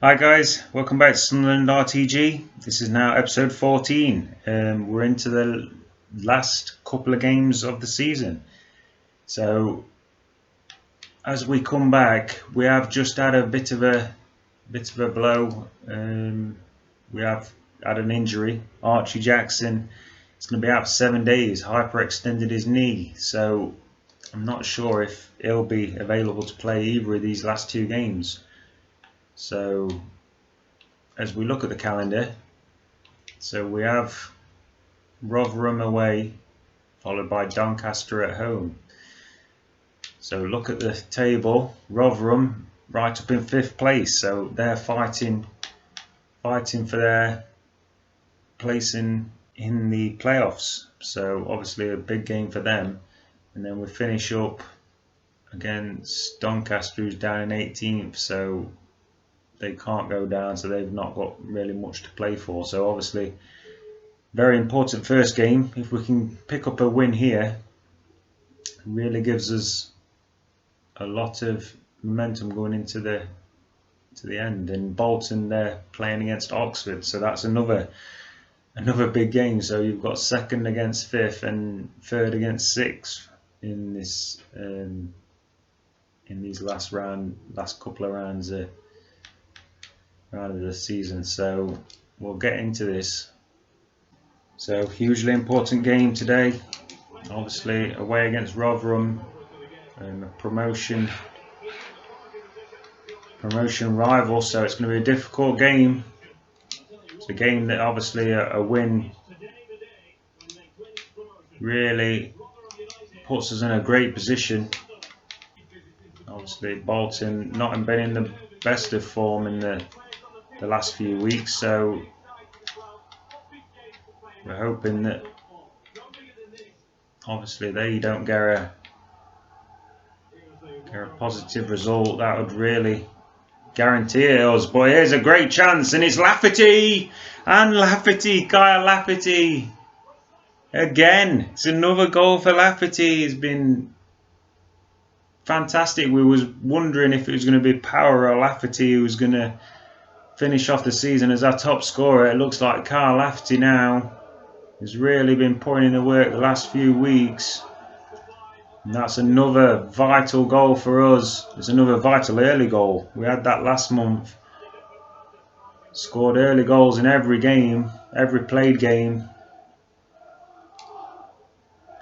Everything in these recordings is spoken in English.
Hi guys, welcome back to Sunderland RTG. This is now episode 14. We're into the last couple of games of the season. So as we come back, we have just had a bit of a blow. We have had an injury. Archie Jackson is going to be out for 7 days. Hyperextended his knee, so I'm not sure if he'll be available to play either of these last two games. So as we look at the calendar, so we have Rotherham away, followed by Doncaster at home. So look at the table. Rotherham right up in 5th place, so they're fighting for their place in the playoffs. So obviously a big game for them. And then we finish up against Doncaster, who's down in 18th. So they can't go down, so they've not got really much to play for. So obviously very important first game. If we can pick up a win here, it really gives us a lot of momentum going into the end. And Bolton, they're playing against Oxford, so that's another big game. So you've got 2nd against 5th and 3rd against 6th in this in these last couple of rounds of the season. So we'll get into this. So hugely important game today, obviously away against Rotherham, a promotion rival, so it's going to be a difficult game. It's a game that obviously a win really puts us in a great position. Obviously Bolton not been in the best of form in the last few weeks, so we're hoping that obviously they don't get a positive result. That would really guarantee it us. But here's a great chance, and it's Kyle Lafferty again. It's another goal for Lafferty. He's been fantastic. We was wondering if it was going to be Power or Lafferty who was going to finish off the season as our top scorer. It looks like Kyle Lafferty now has really been putting in the work the last few weeks. And that's another vital goal for us. It's another vital early goal. We had that last month. Scored early goals in every game, every played game.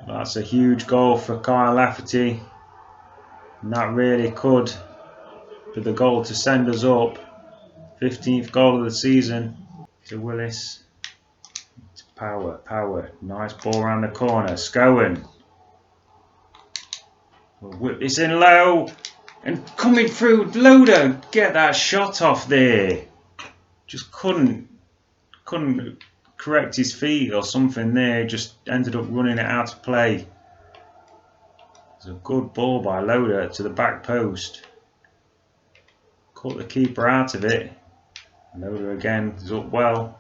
That's a huge goal for Kyle Lafferty. And that really could be the goal to send us up. 15th goal of the season to Willis. To Power. Nice ball around the corner. Scowen. We'll whip this in low. And coming through, Loader. Get that shot off there. Just couldn't correct his feet or something there. Just ended up running it out of play. It's a good ball by Loader to the back post. Caught the keeper out of it. Loader again is up well.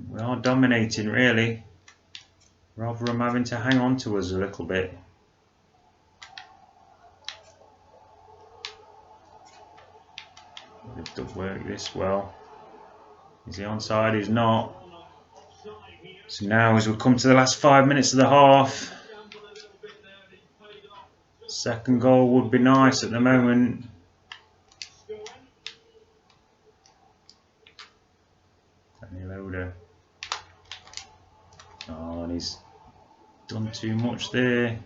We are dominating really. Rotherham having to hang on to us a little bit. They've done work this well. Is he onside? He's not. So now as we come to the last 5 minutes of the half, second goal would be nice at the moment. Loader. Oh, and he's done too much there.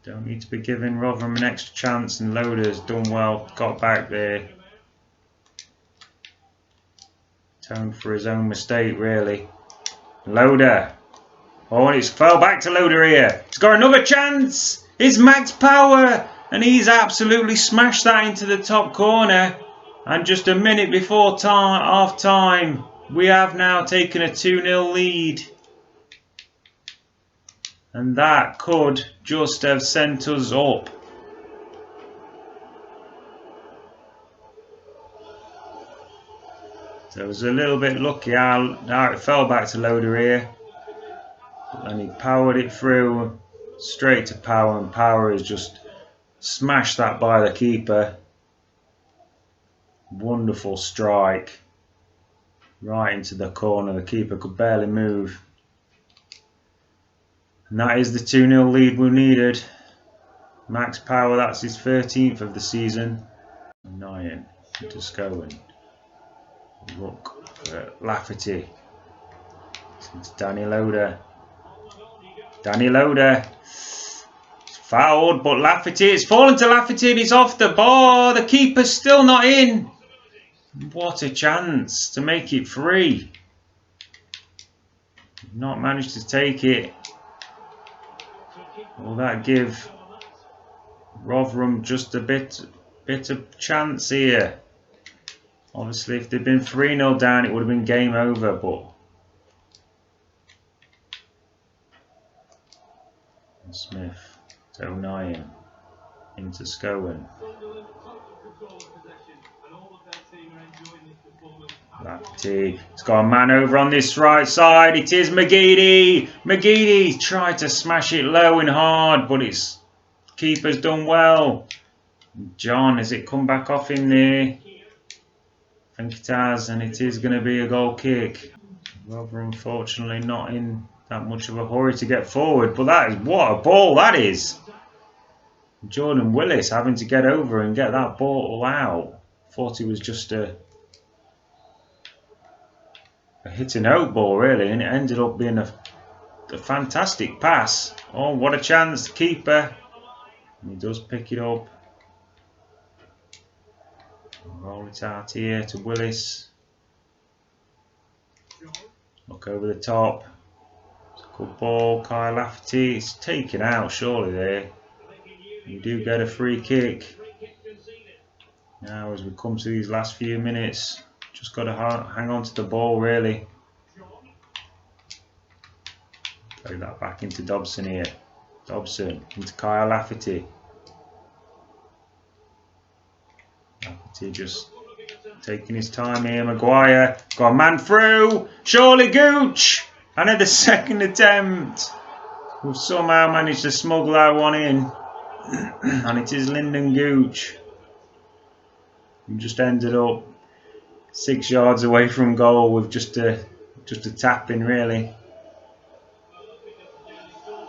Don't need to be giving Rotherham an extra chance, and Loader's done well, got back there. Toned for his own mistake really. Loader. Oh, and it's fell back to Loader here. He's got another chance. It's Max Power, and he's absolutely smashed that into the top corner. And just a minute before half time, we have now taken a 2-0 lead. And that could just have sent us up. So it was a little bit lucky how it fell back to Loader here. And he powered it through straight to Power, and Power is just Smash that by the keeper. Wonderful strike. Right into the corner. The keeper could barely move. And that is the 2-0 lead we needed. Max Power, that's his 13th of the season. Nyan to Scowen. Look for Lafferty. It's Danny Loader. Danny Loader. Fouled, but Lafferty, it's fallen to Lafferty and he's off the ball. The keeper's still not in. What a chance to make it 3. Not managed to take it. Will that give Rotherham just a bit of chance here? Obviously, if they'd been 3-0 down, it would have been game over, but Smith to O'Neill into Scowen. Lafferty. It's got a man over on this right side. It is McGeady. McGeady tried to smash it low and hard, but its keeper's done well. John, has it come back off him there? I think it has, and it is going to be a goal kick. Rotherham, unfortunately, not in that much of a hurry to get forward, but that is what a ball that is. Jordan Willis having to get over and get that ball out. Thought it was just a hit and hope ball, really, and it ended up being a fantastic pass. Oh, what a chance, the keeper. And he does pick it up. Roll it out here to Willis. Look over the top. It's a good ball. Kyle Lafferty. It's taken out surely there. You do get a free kick. Now as we come to these last few minutes, just got to hang on to the ball really. Play that back into Dobson here. Dobson into Kyle Lafferty. Lafferty just taking his time here. Maguire got a man through. Surely Gooch. And at the second attempt, we've somehow managed to smuggle that one in. And it is Lyndon Gooch. We just ended up 6 yards away from goal with just a tap in really.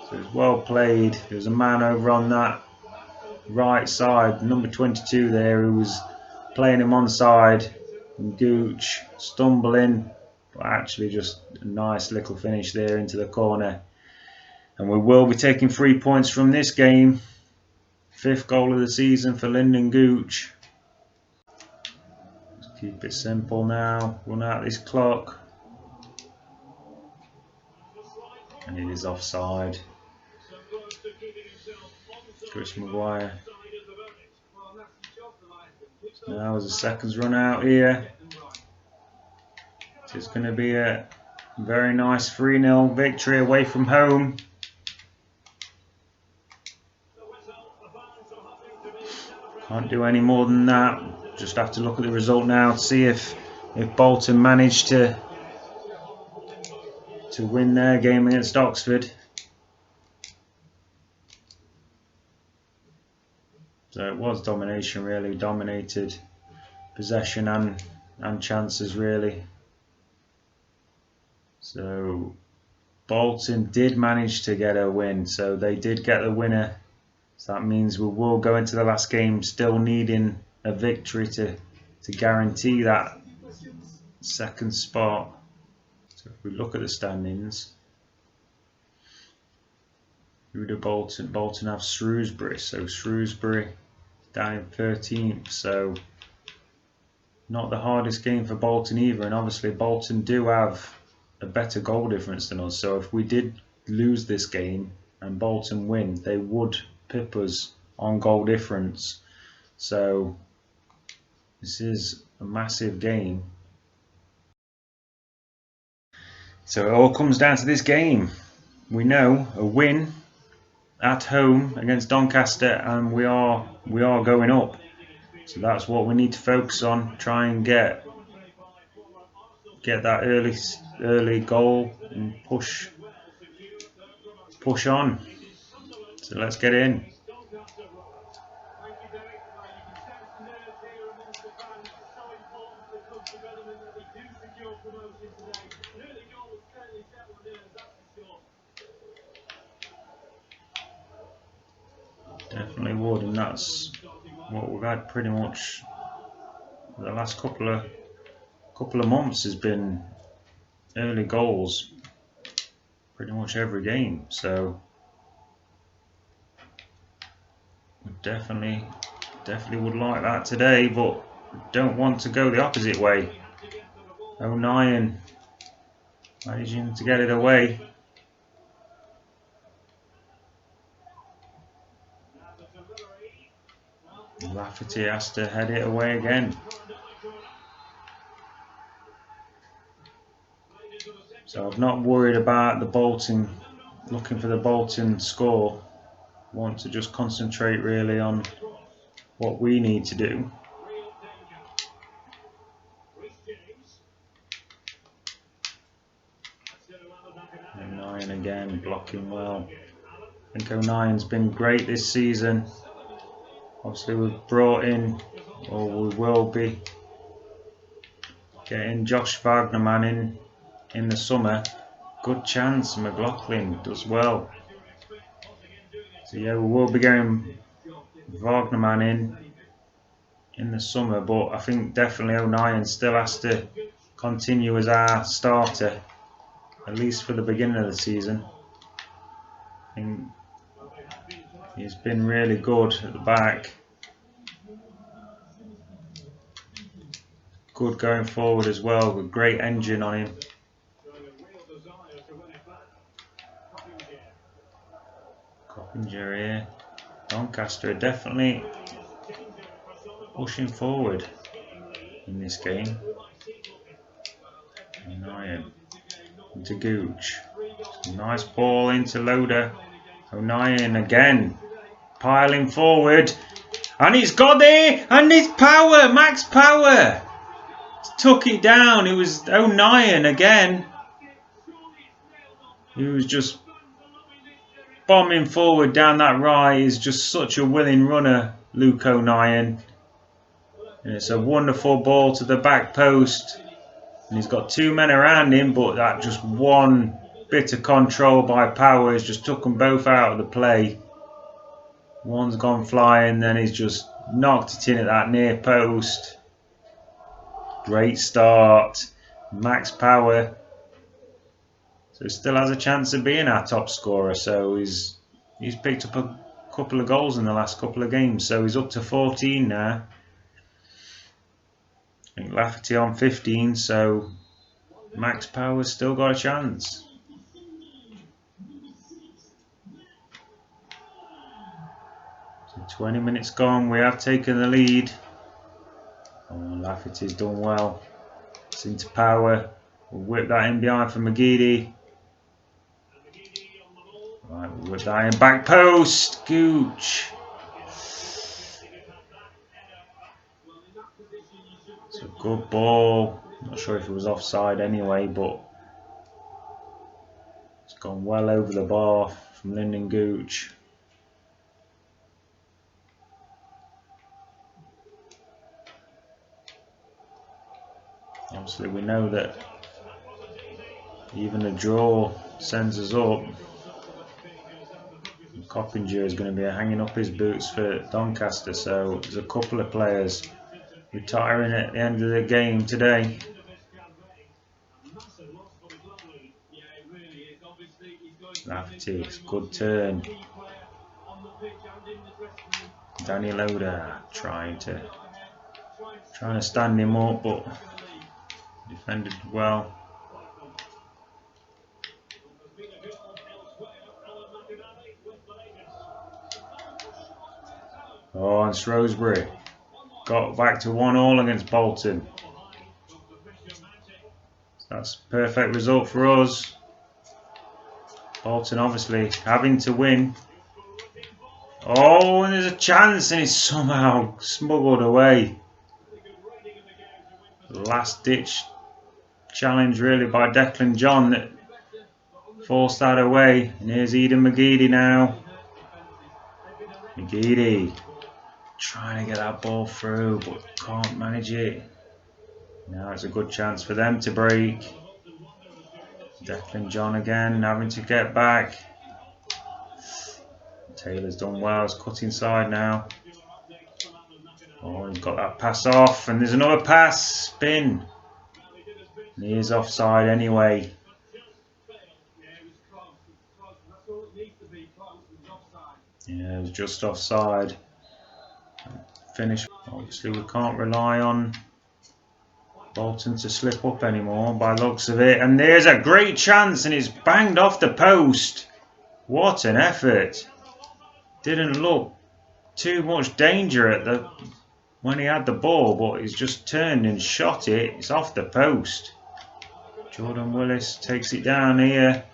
So it was well played. There was a man over on that right side, number 22 there, who was playing him onside. And Gooch stumbling, but actually just a nice little finish there into the corner. And we will be taking 3 points from this game. 5th goal of the season for Lyndon Gooch. Let's keep it simple now. Run out this clock. And it is offside. Chris Maguire. Now as the seconds run out here, it's going to be a very nice 3-0 victory away from home. Can't do any more than that. Just have to look at the result now to see if Bolton managed to win their game against Oxford. So it was domination really, dominated possession and chances really. So Bolton did manage to get a win, so they did get the winner. So that means we will go into the last game still needing a victory to guarantee that second spot. So if we look at the standings, who do Bolton have Shrewsbury, so Shrewsbury down in 13th, so not the hardest game for Bolton either, and obviously Bolton do have a better goal difference than us, so if we did lose this game and Bolton win, they would pip us on goal difference. So this is a massive game. So it all comes down to this game. We know a win at home against Doncaster and we are going up. So that's what we need to focus on. Try and get that early goal and push on. So let's get in. scored, and that's what we've had pretty much the last couple of months has been early goals pretty much every game. So we definitely would like that today, but don't want to go the opposite way. 09 managing to get it away. Lafferty has to head it away again. So I'm not worried about the Bolton, looking for the Bolton score. Want to just concentrate really on what we need to do. And 09 again, blocking well. I think 09's been great this season. Obviously we've brought in, or we will be getting Josh Wagnerman in the summer. Good chance, McLaughlin does well. So yeah, we will be getting Wagnerman in the summer, but I think definitely 09 still has to continue as our starter, at least for the beginning of the season. I think he's been really good at the back. Good going forward as well, with great engine on him. Coppinger here. Doncaster definitely pushing forward in this game. 09 into Gooch. Nice ball into Loader. 09 again. Piling forward. And he's got there! And it's power! Max Power! Took it down. It was 09 again. He was just bombing forward down that right. He's just such a willing runner, Luke 09. And it's a wonderful ball to the back post. And he's got two men around him, but that just one bit of control by Power has just took them both out of the play. One's gone flying, then he's just knocked it in at that near post. Great start. Max Power. So he still has a chance of being our top scorer. So he's picked up a couple of goals in the last couple of games. So he's up to 14 now. I think Lafferty on 15. So Max Power's still got a chance. So 20 minutes gone. We have taken the lead. Oh, Lafferty's done well. It's into Power. We'll whip that in behind for McGeady. Right, we'll whip that in back post. Gooch. It's a good ball. Not sure if it was offside anyway, but it's gone well over the bar from Lyndon Gooch. Obviously we know that even a draw sends us up. Coppinger is going to be hanging up his boots for Doncaster, so there's a couple of players retiring at the end of the game today. Lafferty, good turn. Danny Loader trying to stand him up, but defended well. Oh, and Shrewsbury got back to 1-1 against Bolton. That's a perfect result for us. Bolton obviously having to win. Oh, and there's a chance, and it's somehow smuggled away. Last ditch challenge really by Declan John that forced that away. And here's Eden McGeady now. McGeady trying to get that ball through, but can't manage it. Now it's a good chance for them to break. Declan John again having to get back. Taylor's done well. He's cut inside now. Oh, he's got that pass off, and there's another pass. Spin. And he is offside anyway. Yeah, it was just offside. Finish. Obviously, we can't rely on Bolton to slip up anymore by the looks of it. And there's a great chance, and it's banged off the post. What an effort. Didn't look too much danger at when he had the ball, but he's just turned and shot it. It's off the post. Jordan Willis takes it down here.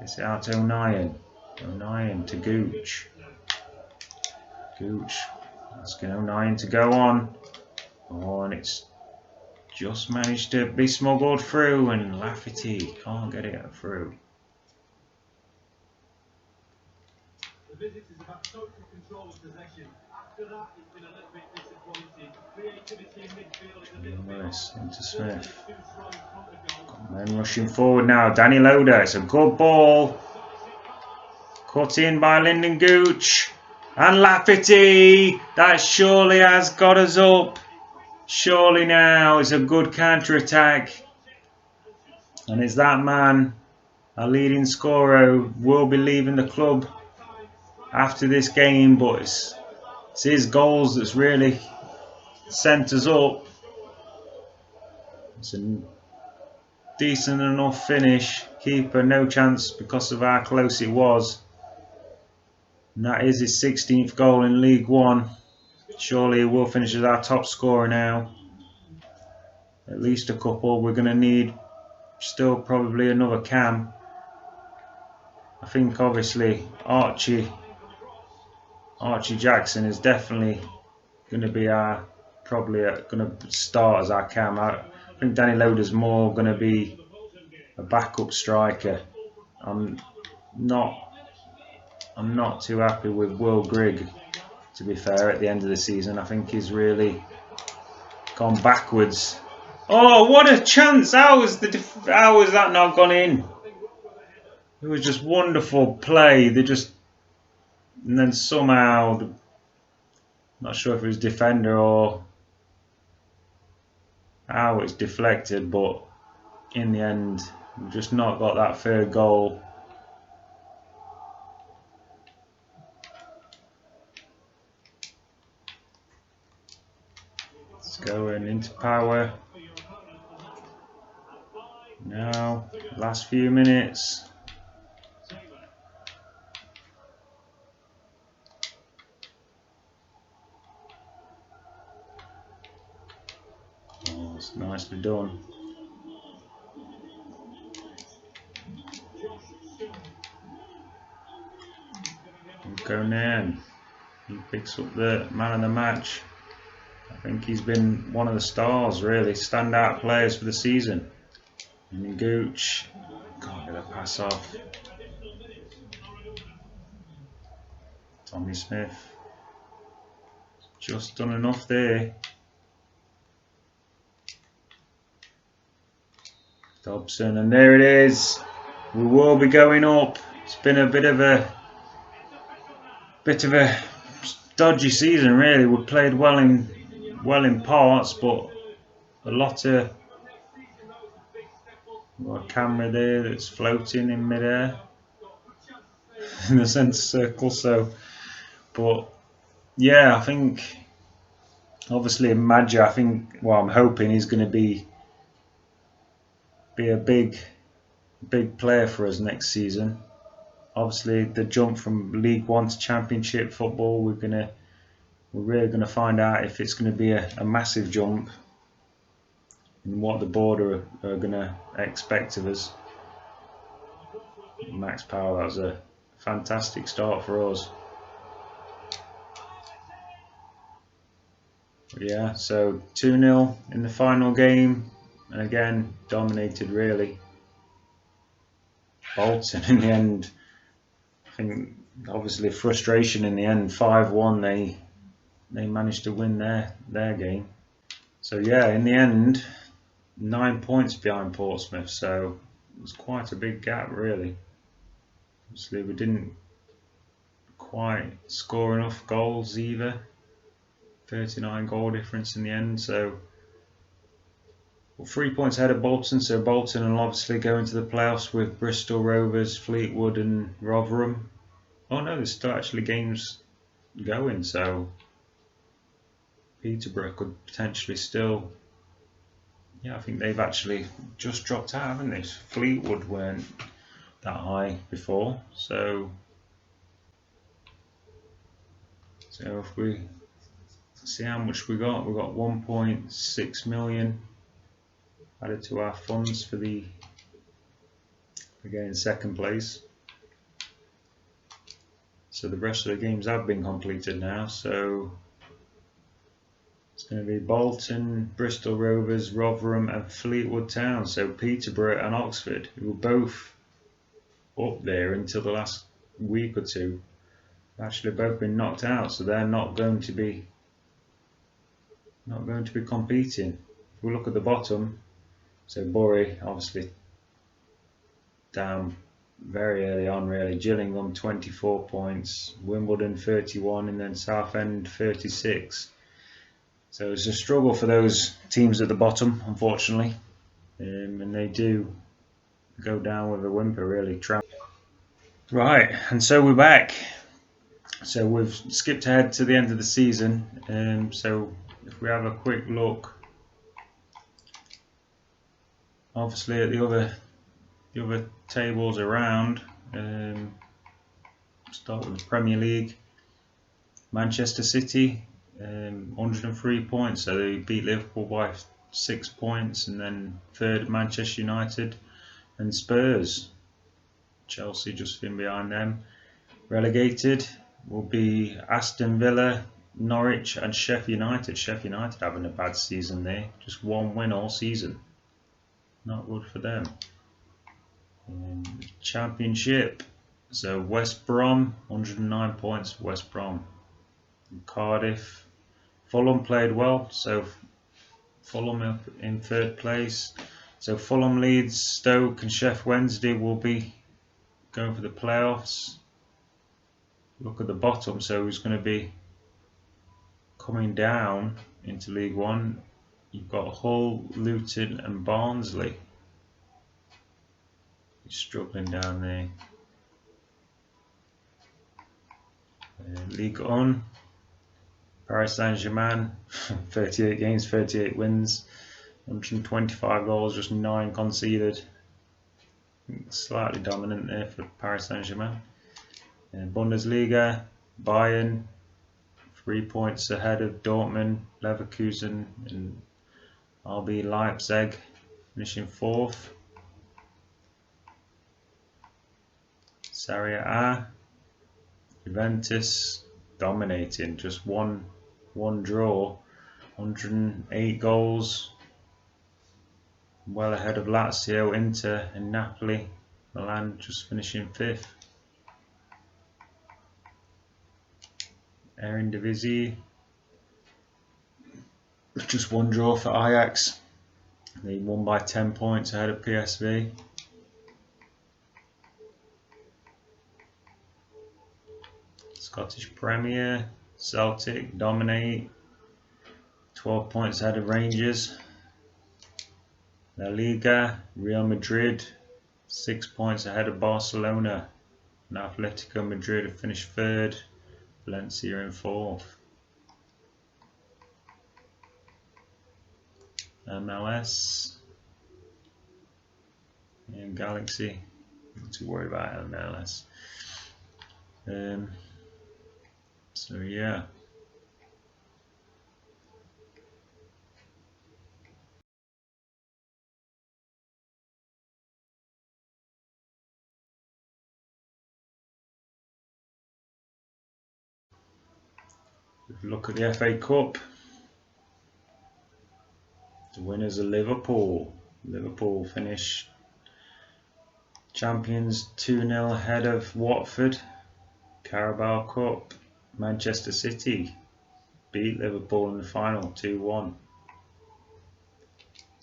Gets it out to O'Nien. O'Nien to Gooch. Gooch asking O'Nien to go on. Oh, and it's just managed to be smuggled through, and Lafferty can't get it through. The visit is about total control of possession. After that, it's been a little bit disappointing. Creativity in midfield is a little bit. Nice into Smith. Men rushing forward now. Danny Loader. It's a good ball. Cut in by Lyndon Gooch. And Lafferty. That surely has got us up. Surely now it's a good counter-attack. And it's that man, our leading scorer, will be leaving the club after this game, but it's his goals that's really sent us up. It's a decent enough finish. Keeper no chance because of how close it was. And that is his 16th goal in League One. Surely he will finish as our top scorer now. At least a couple. We're going to need still probably another cam. I think obviously Archie Jackson is definitely going to be our, probably going to start as our cam. I think Danny Loader's more going to be a backup striker. I'm not too happy with Will Grigg, to be fair, at the end of the season. I think he's really gone backwards. Oh, what a chance! How was that not gone in? It was just wonderful play. And then somehow, not sure if it was defender or how it's deflected, but in the end, we've just not got that third goal. It's going into power. Now, last few minutes. Oh, it's nicely done. Conan, he picks up the man of the match. I think he's been one of the stars, really, standout players for the season. And Gooch, can't get a pass off. Tommy Smith, just done enough there. Dobson, and there it is. We will be going up. It's been a bit of a dodgy season, really. We played well in parts, but a lot of. We've got a camera there that's floating in midair in the centre circle. So, but yeah, I think obviously Madja, I'm hoping he's going to be a big player for us next season. Obviously, the jump from League One to Championship football, we're really gonna find out if it's gonna be a massive jump and what the board are gonna expect of us. Max Powell, that was a fantastic start for us. Yeah, so 2-0 in the final game, and again dominated really. Bolton in the end, I think obviously frustration in the end. 5-1, they managed to win their game. So yeah, in the end, 9 points behind Portsmouth, so it was quite a big gap really. Obviously we quite score enough goals either. 39 goal difference in the end, so we're 3 points ahead of Bolton, so Bolton will obviously go into the playoffs with Bristol Rovers, Fleetwood and Rotherham. Oh no, there's still actually games going, so Peterborough could potentially still, yeah, I think they've actually just dropped out, haven't they? Fleetwood weren't that high before, so if we see how much we've got 1.6 million added to our funds for the getting second place. So the rest of the games have been completed now, so it's going to be Bolton, Bristol Rovers, Rotherham and Fleetwood Town. So Peterborough and Oxford, who were both up there until the last week or two, have actually both been knocked out, so they're not going to be competing. If we look at the bottom, so Bury obviously down very early on really. Gillingham 24 points, Wimbledon 31 and then Southend 36. So it's a struggle for those teams at the bottom, unfortunately, and they do go down with a whimper really. Right, and so we're back. So we've skipped ahead to the end of the season, so if we have a quick look obviously at the other tables around, start with the Premier League. Manchester City, 103 points, so they beat Liverpool by 6 points, and then third Manchester United and Spurs. Chelsea just in behind them. Relegated will be Aston Villa, Norwich and Sheffield United. Sheffield United having a bad season there, just one win all season. Not good for them. Championship, so West Brom, 109 points, West Brom. Cardiff, Fulham played well, so Fulham up in third place. So Fulham, Leeds, Stoke and Sheffield Wednesday will be going for the playoffs. Look at the bottom, so who's going to be coming down into League One? You've got Hull, Luton and Barnsley. He's struggling down there. League On, Paris Saint-Germain, 38 games, 38 wins, 125 goals, just 9 conceded. Slightly dominant there for Paris Saint-Germain. Bundesliga, Bayern, 3 points ahead of Dortmund, Leverkusen and RB Leipzig, finishing 4th. Serie A, Juventus dominating, just one draw, 108 goals, well ahead of Lazio, Inter and Napoli. Milan just finishing 5th. Eredivisie, just one draw for Ajax. They won by 10 points ahead of PSV. Scottish Premier, Celtic dominate, 12 points ahead of Rangers. La Liga, Real Madrid, 6 points ahead of Barcelona. And Atletico Madrid have finished 3rd, Valencia in 4th. MLS and Galaxy, not to worry about MLS. So yeah. If you look at the FA Cup, the winners are Liverpool. Liverpool finish champions 2-0 ahead of Watford. Carabao Cup, Manchester City beat Liverpool in the final 2-1.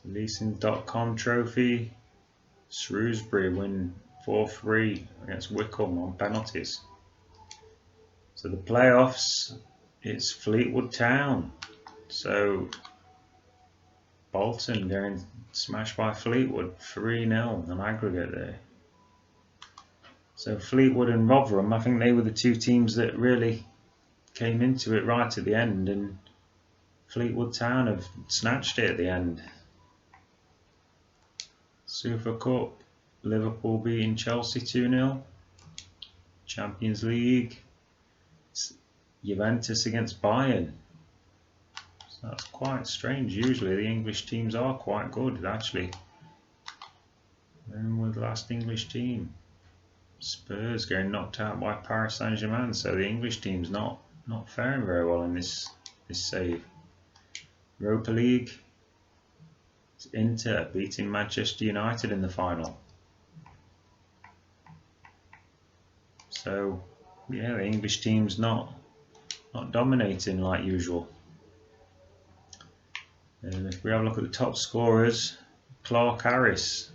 Leasing.com trophy, Shrewsbury win 4-3 against Wycombe on penalties. So the playoffs, it's Fleetwood Town. So Bolton getting smashed by Fleetwood 3-0 on aggregate there. So Fleetwood and Rotherham, I think they were the two teams that really came into it right at the end, and Fleetwood Town have snatched it at the end. Super Cup, Liverpool beating Chelsea 2-0. Champions League, Juventus against Bayern. So that's quite strange. Usually the English teams are quite good, actually. When was the last English team? Spurs getting knocked out by Paris Saint-Germain. So the English team's not faring very well in this save. Europa League, it's Inter beating Manchester United in the final. So yeah, the English team's not dominating like usual. And if we have a look at the top scorers, Clark Harris,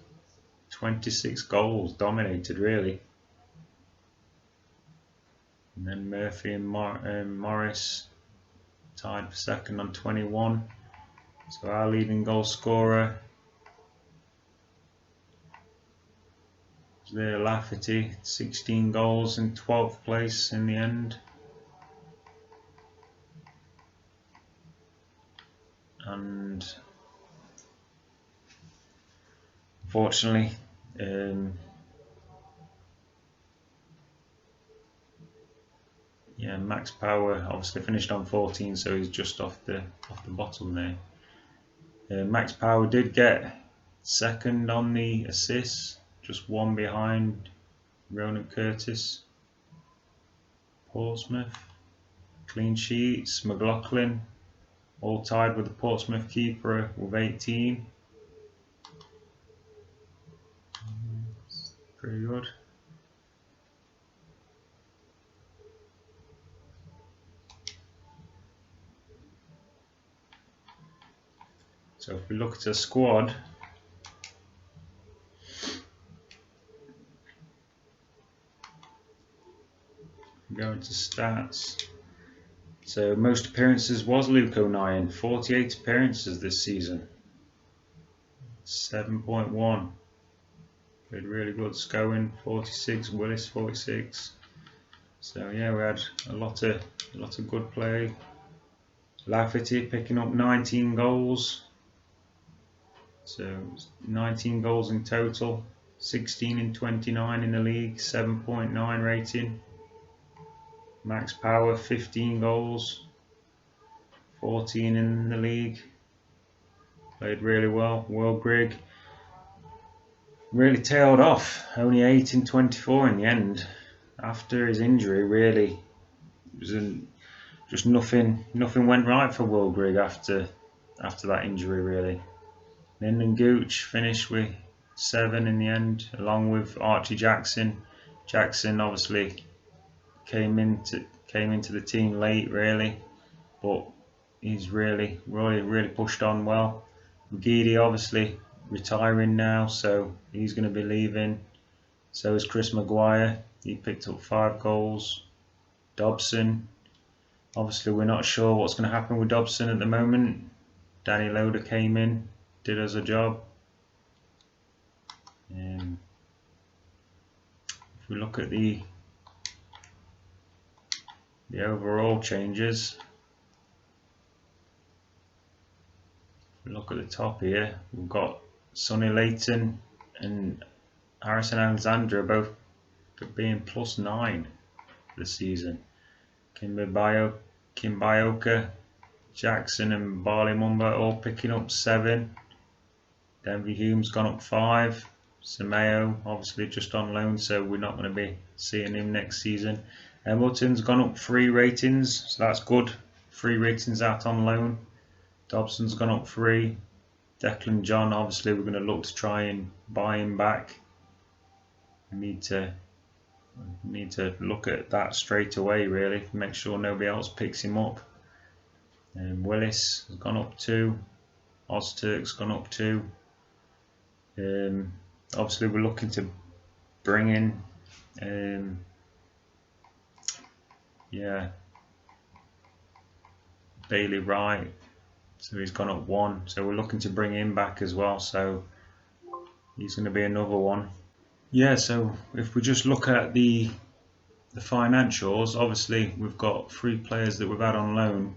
26 goals, dominated really. And then Murphy and Morris tied for second on 21. So our leading goal scorer is there, Lafferty, 16 goals in 12th place in the end. And unfortunately, Max Power obviously finished on 14, so he's just off the bottom there. Max Power did get second on the assists, just one behind Ronan Curtis. Portsmouth, clean sheets, McLaughlin, all tied with the Portsmouth keeper with 18. Pretty good. So if we look at the squad, go into stats. So most appearances was Luke O'Nien, 48 appearances this season. 7.1. Played really good. Scowen 46, Willis 46. So yeah, we had a lot of good play. Lafferty picking up 19 goals. So 19 goals in total, 16 in 29 in the league, 7.9 rating. Max Power 15 goals, 14 in the league. Played really well. Will Grigg really tailed off, only 8 in 24 in the end. After his injury, really, it was just nothing went right for Will Grigg after that injury, really. Lyndon Gooch finished with 7 in the end, along with Archie Jackson. Jackson obviously came into the team late, really, but he's really pushed on well. Gidi obviously retiring now, so he's going to be leaving. So is Chris Maguire. He picked up 5 goals. Dobson, obviously we're not sure what's going to happen with Dobson at the moment. Danny Loader came in, did us a job. If we look at the overall changes, if we look at the top here, we've got Sonny Layton and Harrison Alexander both being +9 this season. Kim Bayoka, Jackson and Barley Mumba all picking up 7. Denver Hume's gone up 5. Sameo obviously just on loan, so we're not going to be seeing him next season. Hamilton's gone up 3 ratings, so that's good. 3 ratings out on loan. Dobson's gone up 3. Declan John, obviously we're going to look to try and buy him back. We need to look at that straight away, really, make sure nobody else picks him up. Willis has gone up 2. Ozturk's gone up 2. Obviously we're looking to bring in yeah, Bailey Wright. So he's gone up 1. So we're looking to bring him back as well. So he's going to be another one. Yeah. So if we just look at the financials, obviously we've got 3 players that we've had on loan.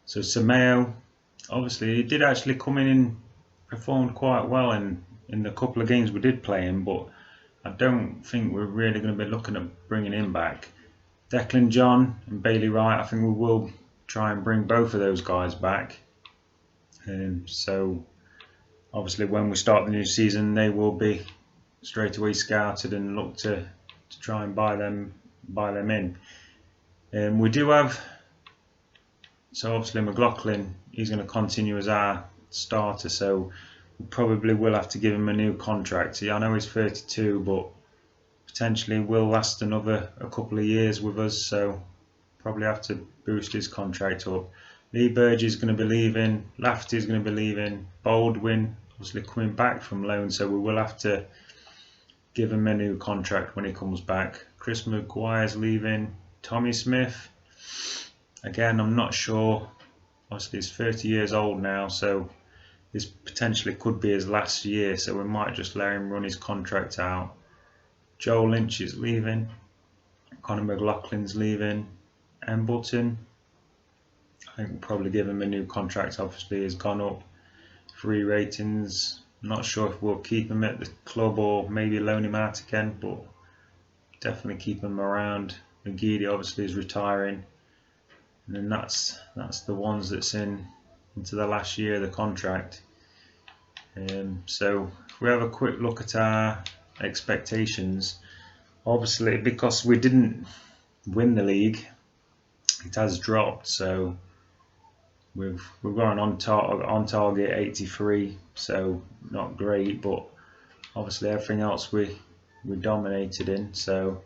So Sameo, obviously he did actually come in and performed quite well in the couple of games we did play him, but I don't think we're really going to be looking at bringing him back. Declan John and Bailey Wright, I think we will try and bring both of those guys back. So obviously when we start the new season, they will be straight away scouted and look to try and buy them in. We do have, so obviously McLaughlin, he's going to continue as our starter, so we probably will have to give him a new contract. I know he's 32, but potentially will last a couple of years with us, so probably have to boost his contract up. Lee Burge is going to be leaving, Lafferty is going to be leaving, Baldwin obviously coming back from loan, so we will have to give him a new contract when he comes back. Chris Maguire's leaving, Tommy Smith, again I'm not sure, obviously he's 30 years old now, so this potentially could be his last year, so we might just let him run his contract out. Joe Lynch is leaving, Conor McLaughlin's leaving, Embleton, I think we'll probably give him a new contract, obviously he's gone up 3 ratings. I'm not sure if we'll keep him at the club or maybe loan him out again, but definitely keep him around. McGeady obviously is retiring, and then that's the ones that's into the last year of the contract. So if we have a quick look at our expectations, obviously because we didn't win the league, it has dropped, so we've got an on target 83, so not great, but obviously everything else we dominated in, so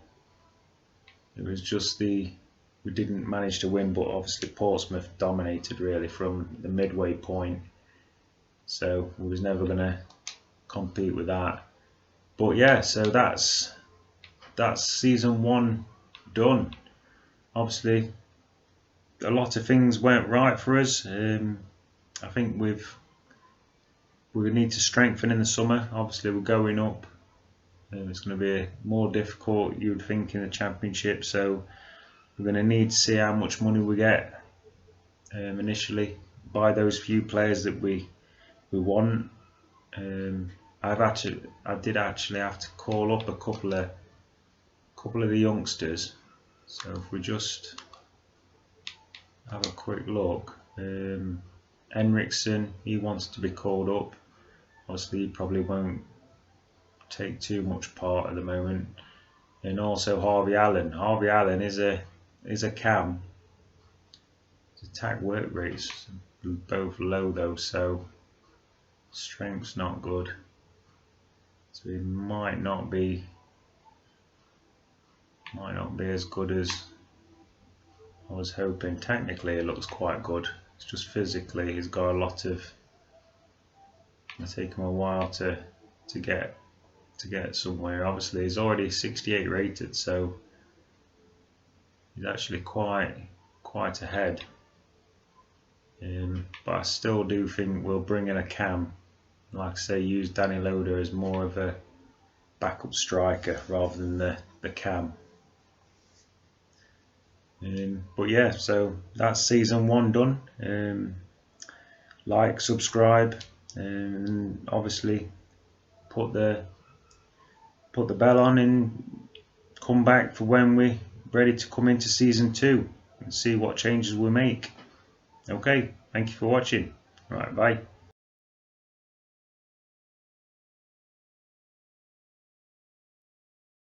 it was just we didn't manage to win, but obviously Portsmouth dominated really from the midway point, so we was never going to compete with that. But yeah, so that's season 1 done. Obviously a lot of things went right for us. I think we need to strengthen in the summer. Obviously we're going up, it's going to be more difficult, you would think, in the Championship, so we're going to need to see how much money we get initially, buy those few players that we want. I did actually have to call up a couple of the youngsters, so if we just have a quick look. Henriksen, he wants to be called up. Obviously he probably won't take too much part at the moment. And also Harvey Allen. Harvey Allen is a cam. His attack work rates both low though, so strength's not good. So he might not be as good as I was hoping. Technically it looks quite good, it's just physically he's got a lot of, it'll take him a while to get somewhere. Obviously he's already 68 rated, so he's actually quite ahead. But I still do think we'll bring in a cam, like I say, use Danny Loader as more of a backup striker rather than the cam. But yeah, so that's season 1 done. Like, subscribe, and obviously put the bell on and come back for when we're ready to come into season 2 and see what changes we make. Okay, thank you for watching. Right, bye.